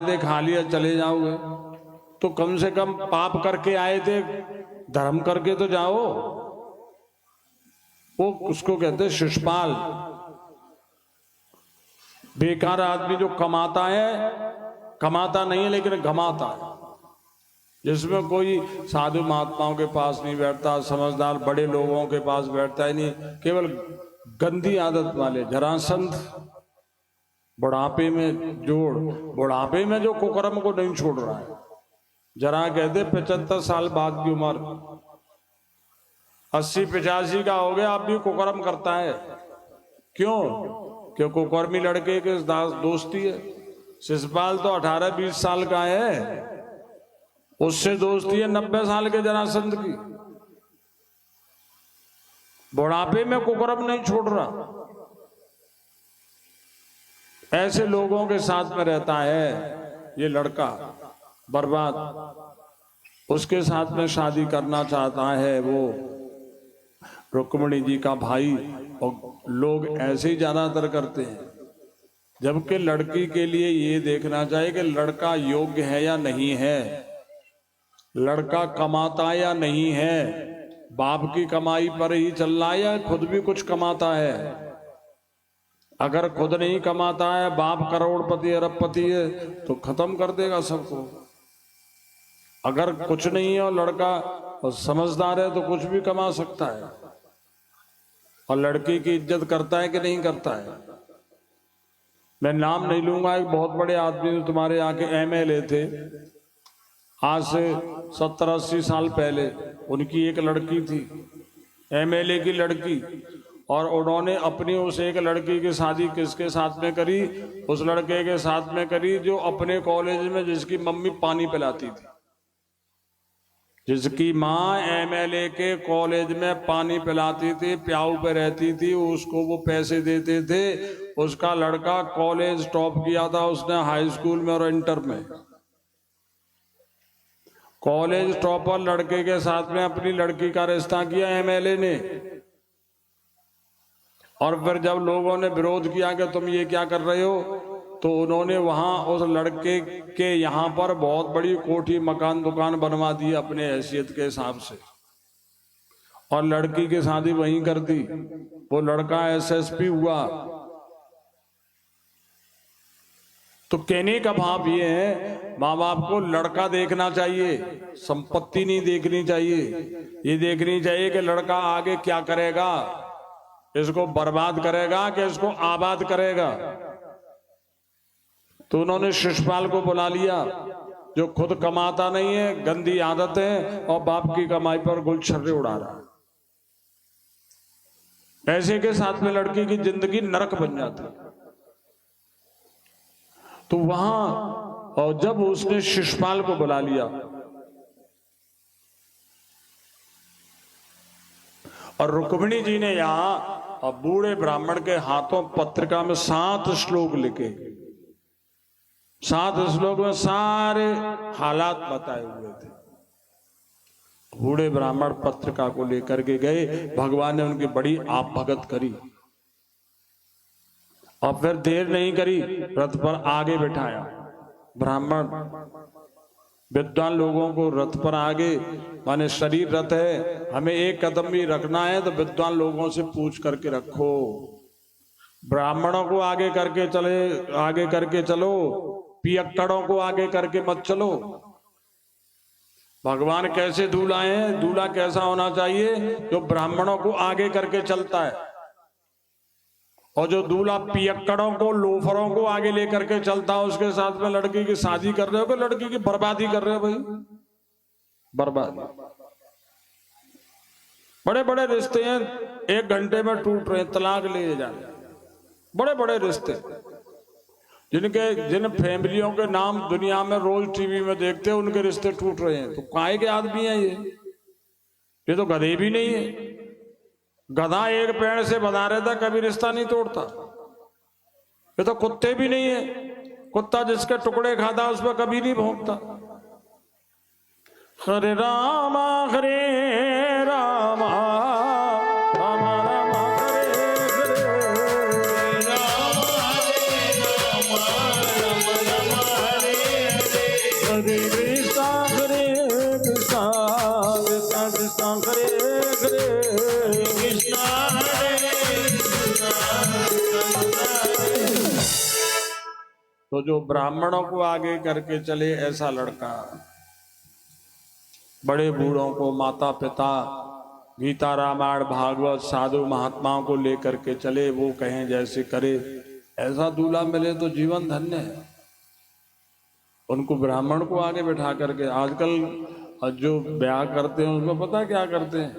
दे खा लिया चले जाओगे, तो कम से कम पाप करके आए थे, धर्म करके तो जाओ। वो उसको कहते हैं शिषपाल। बेकार आदमी जो कमाता है, कमाता नहीं है लेकिन घमाता है, जिसमें कोई साधु महात्माओं के पास नहीं बैठता, समझदार बड़े लोगों के पास बैठता ही नहीं, केवल गंदी आदत वाले। जरासंध बुढ़ापे में बुढ़ापे में जो कुकर्म को नहीं छोड़ रहा है। जरा कहते 75 साल बाद की उम्र, 80-85 का हो गया, आप भी कुकर्म करता है। क्यों? क्यों? कुकर्मी लड़के के दोस्ती है। शिषपाल तो 18-20 साल का है, उससे दोस्ती है 90 साल के जरासंध की। बुढ़ापे में कुकर्म नहीं छोड़ रहा। ऐसे लोगों के साथ में रहता है ये लड़का बर्बाद। उसके साथ में शादी करना चाहता है वो रुक्मिणी जी का भाई, और लोग ऐसे ही ज्यादातर करते हैं। जबकि लड़की के लिए ये देखना चाहिए कि लड़का योग्य है या नहीं है, लड़का कमाता या नहीं है, बाप की कमाई पर ही चल रहा है या खुद भी कुछ कमाता है। अगर खुद नहीं कमाता है, बाप करोड़पति अरबपति है, तो खत्म कर देगा सबको। अगर कुछ नहीं है और लड़का समझदार है तो कुछ भी कमा सकता है। और लड़की की इज्जत करता है कि नहीं करता है। मैं नाम नहीं लूंगा, एक बहुत बड़े आदमी तुम्हारे यहाँ के MLA थे, आज से 70-80 साल पहले। उनकी एक लड़की थी, MLA की लड़की, और उन्होंने अपनी उस एक लड़की की शादी किसके साथ में करी? उस लड़के के साथ में करी जो अपने कॉलेज में जिसकी मम्मी पानी पिलाती थी। जिसकी माँ MLA के कॉलेज में पानी पिलाती थी, प्याऊ पे रहती थी, उसको वो पैसे देते थे। उसका लड़का कॉलेज टॉप किया था उसने, हाई स्कूल में और इंटर में। कॉलेज टॉपर लड़के के साथ में अपनी लड़की का रिश्ता किया MLA ने। और फिर जब लोगों ने विरोध किया कि तुम ये क्या कर रहे हो, तो उन्होंने वहां उस लड़के के यहाँ पर बहुत बड़ी कोठी, मकान, दुकान बनवा दी अपने हैसियत के हिसाब से, और लड़की की शादी वहीं कर दी। वो लड़का SSP हुआ। तो कहने का भाव ये है, माँ बाप को लड़का देखना चाहिए, संपत्ति नहीं देखनी चाहिए। ये देखनी चाहिए कि लड़का आगे क्या करेगा, इसको बर्बाद करेगा कि इसको आबाद करेगा। तो उन्होंने शिषपाल को बुला लिया, जो खुद कमाता नहीं है, गंदी आदत है, और बाप की कमाई पर गुलछर्रे उड़ा रहा है। ऐसे के साथ में लड़की की जिंदगी नरक बन जाती। तो वहां, और जब उसने शिषपाल को बुला लिया और रुक्मिणी जी ने यहाँ और बूढ़े ब्राह्मण के हाथों पत्रिका में 7 श्लोक लिखे, 7 श्लोक में सारे हालात बताए हुए थे। बूढ़े ब्राह्मण पत्रिका को लेकर के गए, भगवान ने उनकी बड़ी आप भगत करी, और फिर देर नहीं करी, रथ पर आगे बिठाया। ब्राह्मण विद्वान लोगों को रथ पर आगे, माने शरीर रथ है, हमें एक कदम भी रखना है तो विद्वान लोगों से पूछ करके रखो। ब्राह्मणों को आगे करके चलो, पियक्कड़ों को आगे करके मत चलो। भगवान कैसे दूल्हा है, दूल्हा कैसा होना चाहिए? जो ब्राह्मणों को आगे करके चलता है। और जो दूल्हा पियक्कड़ों को, लोफरों को आगे लेकर के चलता है, उसके साथ में लड़की की शादी कर रहे हो कि लड़की की बर्बादी कर रहे हो भाई? बर्बादी। बड़े बड़े रिश्ते हैं 1 घंटे में टूट रहे हैं, तलाक ले जा रहे हैं। बड़े बड़े रिश्ते जिन फैमिलियों के नाम दुनिया में रोज टीवी में देखते हैं, उनके रिश्ते टूट रहे हैं। तो काहे के आदमी है ये तो गधे भी नहीं है। गधा एक पेड़ से बना रहता, कभी रिश्ता नहीं तोड़ता। ये तो कुत्ते भी नहीं है, कुत्ता जिसके टुकड़े खाता उस पर कभी नहीं भौंकता। हरे रामा हरे रामा, राम राम हरे हरे, राम हरे राम, राम राम हरे हरे कृष्णा हरे कृष्णा कृष्णा कृष्णा हरे हरे कृष्णा हरे कृष्णा। तो जो ब्राह्मणों को आगे करके चले ऐसा लड़का, बड़े बूढ़ों को, माता पिता, गीता रामायण भागवत साधु महात्माओं को लेकर के चले, वो कहें जैसे करे, ऐसा दूल्हा मिले तो जीवन धन्य है। उनको ब्राह्मण को आगे बैठा करके, आजकल जो ब्याह करते हैं उसमें पता क्या करते हैं,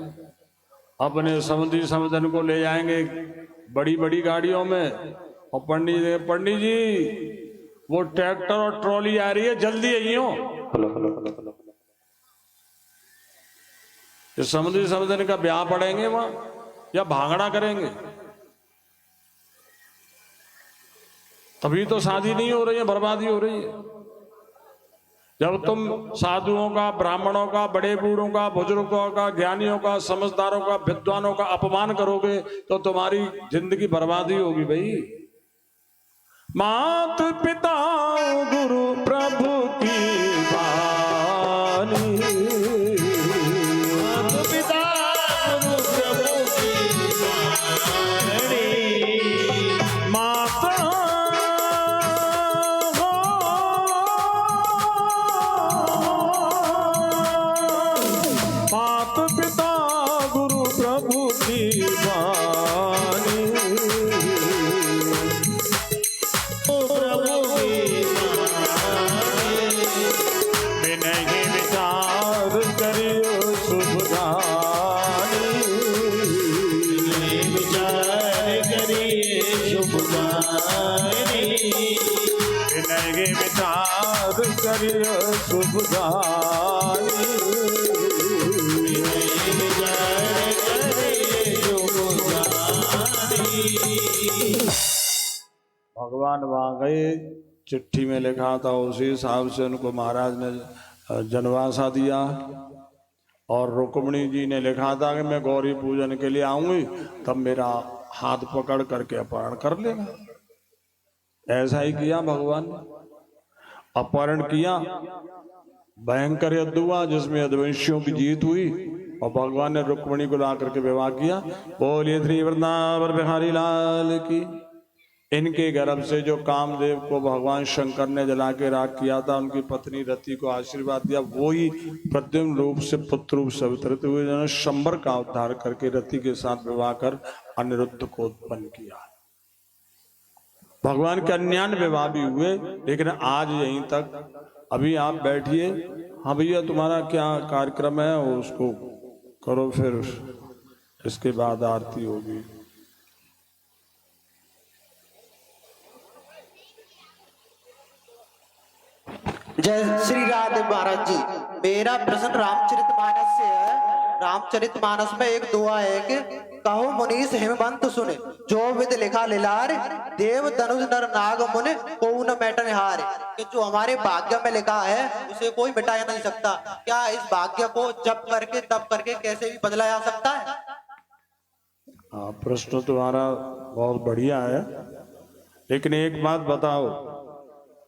अपने समधी समधन को ले जाएंगे बड़ी बड़ी गाड़ियों में, और पंडित जी वो ट्रैक्टर और ट्रॉली आ रही है, जल्दी आइयो। समधी समधन का ब्याह पड़ेंगे वहां या भांगड़ा करेंगे? तभी तो शादी नहीं हो रही है, बर्बादी हो रही है। जब तुम साधुओं का, ब्राह्मणों का, बड़े बूढ़ों का, बुजुर्गों का, ज्ञानियों का, समझदारों का, विद्वानों का अपमान करोगे तो तुम्हारी जिंदगी बर्बादी होगी भाई। मात पिता गुरु प्रभु की वाणी, मात पिता गुरु प्रभु की वाणी, माता मात पिता गुरु प्रभु की वाणी, प्रभु की वाणी, विनय विचार करियो शुभ गानी, विनय विचार करिए शुभ गानी, विनय विचार करियो शुभ गानी, भगवान वहां गए, चिट्ठी में लिखा था उसी हिसाब से उनको महाराज ने जनवासा दिया। और रुक्मिणी जी ने लिखा था कि मैं गौरी पूजन के लिए आऊंगी, तब मेरा हाथ पकड़ करके अपहरण कर लेना। ऐसा ही किया भगवान, अपहरण किया, भयंकर युद्ध हुआ जिसमें यदुवंशियों की जीत हुई, और भगवान ने रुक्मिणी को ला करके विवाह किया। बोलिए श्री वृंदावन बिहारी लाल की। इनके गर्भ से जो कामदेव को भगवान शंकर ने जला के राख किया था, उनकी पत्नी रति को आशीर्वाद दिया, वो ही प्रद्युम्न रूप से पुत्र रूप से अवतरित हुए, जिन्होंने शंबर का उद्धार करके रति के साथ विवाह कर अनिरुद्ध को उत्पन्न किया। भगवान के अन्यान्य विवाह भी हुए, लेकिन आज यहीं तक। अभी आप बैठिए, हाँ भैया तुम्हारा क्या कार्यक्रम है उसको करो, फिर इसके बाद आरती होगी। जय श्री राधे महाराज जी। मेरा प्रश्न रामचरितमानस से है। रामचरितमानस में एक दुआ है कि कहो मुनीस हिमवंत सुने, जो विद लिखा लिलार, देव धनुष नर नाग मुनि को न मैटन हार। कि जो हमारे भाग्य में लिखा है उसे कोई मिटाया नहीं सकता। क्या इस भाग्य को जब करके तब करके कैसे भी बदला जा सकता है? हाँ, प्रश्न तुम्हारा बहुत बढ़िया है, लेकिन एक बात बताओ,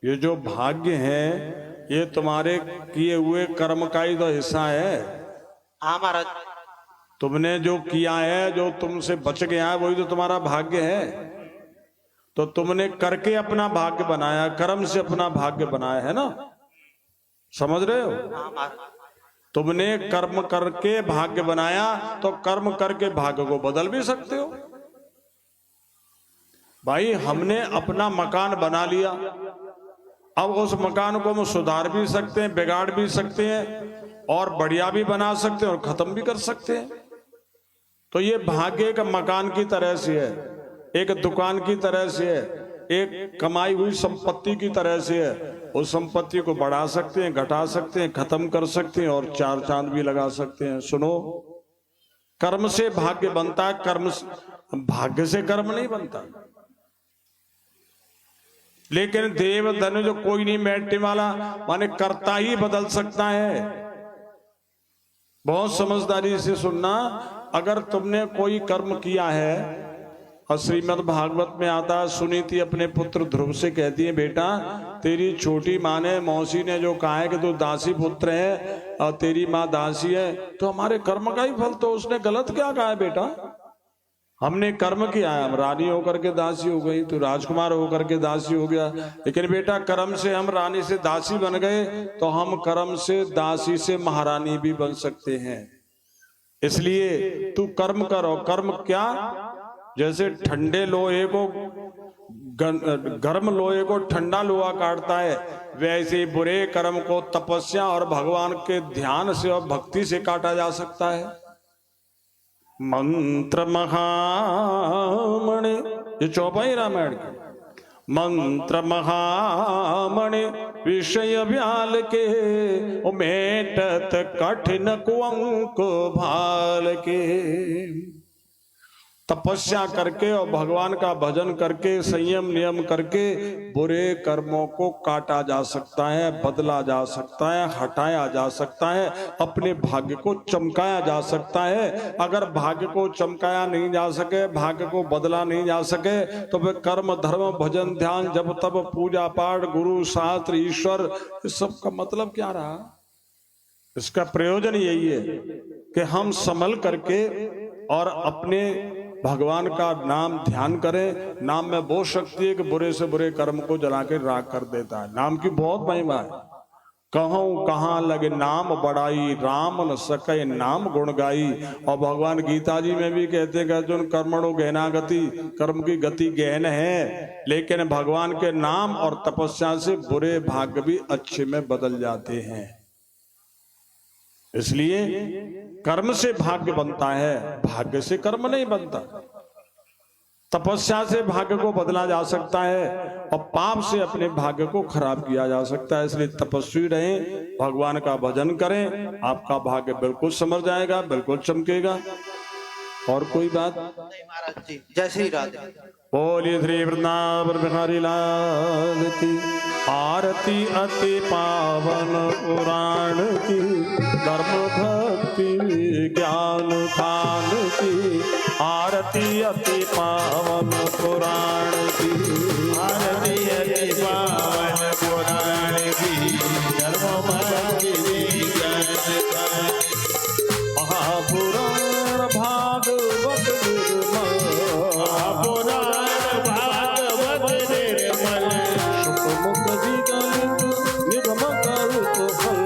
ये जो भाग्य है ये तुम्हारे किए हुए कर्म का ही तो हिस्सा है। हाँ महाराज। तुमने जो किया है, जो तुमसे बच गया है, वही तो तुम्हारा भाग्य है। तो तुमने करके अपना भाग्य बनाया, कर्म से अपना भाग्य बनाया है ना, समझ रहे हो? तुमने कर्म करके भाग्य बनाया, तो कर्म करके भाग्य को बदल भी सकते हो। भाई हमने अपना मकान बना लिया, अब उस मकान को हम सुधार भी सकते हैं, बिगाड़ भी सकते हैं, और बढ़िया भी बना सकते हैं और खत्म भी कर सकते हैं। तो ये भाग्य एक मकान की तरह से है, एक दुकान की तरह से है, एक कमाई हुई संपत्ति की तरह से है। उस संपत्ति को बढ़ा सकते हैं, घटा सकते हैं, खत्म कर सकते हैं, और चार चांद भी लगा सकते हैं। सुनो, कर्म से भाग्य बनता है, कर्म भाग्य से कर्म नहीं बनता। लेकिन देव धन जो कोई नहीं बैठने वाला, माने कर्ता ही बदल सकता है। बहुत समझदारी से सुनना, अगर तुमने कोई कर्म किया है और श्रीमद् भागवत में आता है, सुनीति अपने पुत्र ध्रुव से कहती है, बेटा तेरी छोटी माँ ने, मौसी ने जो कहा है कि तू दासी पुत्र है और तेरी माँ दासी है, तो हमारे कर्म का ही फल, तो उसने गलत क्या कहा है बेटा? हमने कर्म किया है, हम रानी होकर के दासी हो गई, तू राजकुमार होकर के दासी हो गया, लेकिन बेटा कर्म से हम रानी से दासी बन गए, तो हम कर्म से दासी से महारानी भी बन सकते हैं। इसलिए तू कर्म करो। कर्म क्या? जैसे ठंडे लोहे को, गर्म लोहे को ठंडा लोहा काटता है, वैसे ही बुरे कर्म को तपस्या और भगवान के ध्यान से और भक्ति से काटा जा सकता है। मंत्र महामणि, ये चौपाई रामायण की। मंत्र महामणि विषय व्याल के, मेटत कठिन कुअंक भाल के। तपस्या करके और भगवान का भजन करके, संयम नियम करके बुरे कर्मों को काटा जा सकता है, बदला जा सकता है, हटाया जा सकता है, अपने भाग्य को चमकाया जा सकता है। अगर भाग्य को चमकाया नहीं जा सके, भाग्य को बदला नहीं जा सके, तो वे कर्म धर्म भजन ध्यान जब तब पूजा पाठ गुरु शास्त्र ईश्वर, इस सब का मतलब क्या रहा? इसका प्रयोजन यही है कि हम संभल करके और अपने भगवान का नाम ध्यान करें। नाम में बहुत शक्ति है कि बुरे से बुरे कर्म को जला के राख कर देता है। नाम की बहुत महिमा है। कहूं कहाँ लगे नाम बड़ाई, राम न सके नाम गुण गाई। और भगवान गीता जी में भी कहते हैं कि अर्जुन कर्मणो गहना गति, कर्म की गति गहन है, लेकिन भगवान के नाम और तपस्या से बुरे भाग्य भी अच्छे में बदल जाते हैं। इसलिए कर्म से भाग्य बनता है, भाग्य से कर्म नहीं बनता। तपस्या से भाग्य को बदला जा सकता है और पाप से अपने भाग्य को खराब किया जा सकता है। इसलिए तपस्वी रहें, भगवान का भजन करें, आपका भाग्य बिल्कुल संवर जाएगा, बिल्कुल चमकेगा। और कोई बात? महाराज जी, जय श्री राधे। बोलिए श्री वृंदावन बिहारी लाल की। आरती अति पावन पुराण की, धर्म भक्ति ज्ञान खान की। आरती अति पावन पुराण की, आरती अति पावन पुराण की, धर्म भक्ति ज्ञान खान की। महापुराण भागवत निर्मल, महापुराण भागवत निर्मल। सुखमुख विगलित निगम करुत फल,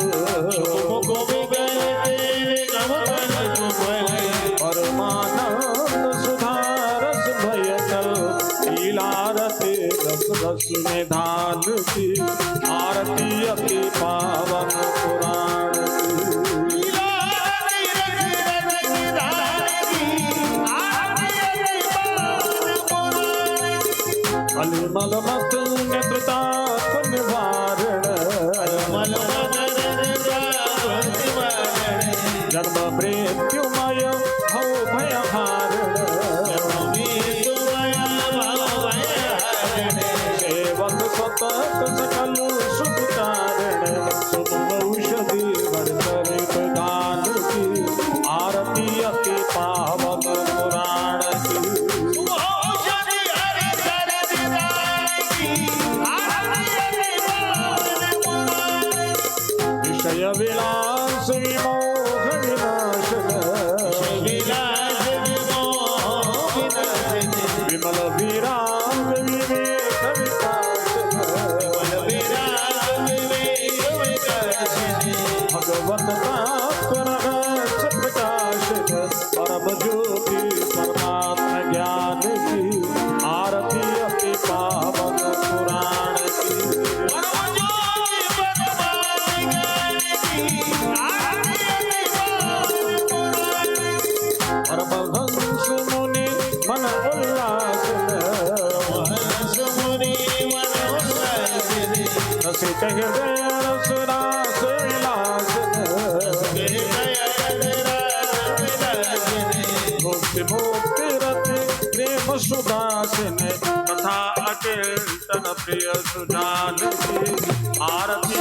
सुखमुख विगलित निगम करुत फल। परमानंद सुधारस भयकल, लीलारते रस रस निधान की। आरती अति पावन पुराण की। अलमल मत नेत्रताप निवारण, जन्म मृत्युमय भव भयहारण। सेवक सतत सकल सुख कारण, शुभ औषधि वर्तरित दान की। आरती अति पावन पुराण की। विषय विलास विमोह विनाशन, विमल विराग विवेक विकासन। भगवत प्राप्त रहस्य प्रकाशन, परम ज्योति परमात्म ज्ञान की। आरती अति पावन पुराण की। परमहंस मुनि मन उल्लासन, रसिक हृदय रस रास विलासन। भुक्ति भोक्ति रति प्रेम सुदासन, कथा अचिंतन प्रिय सुजान की। आरती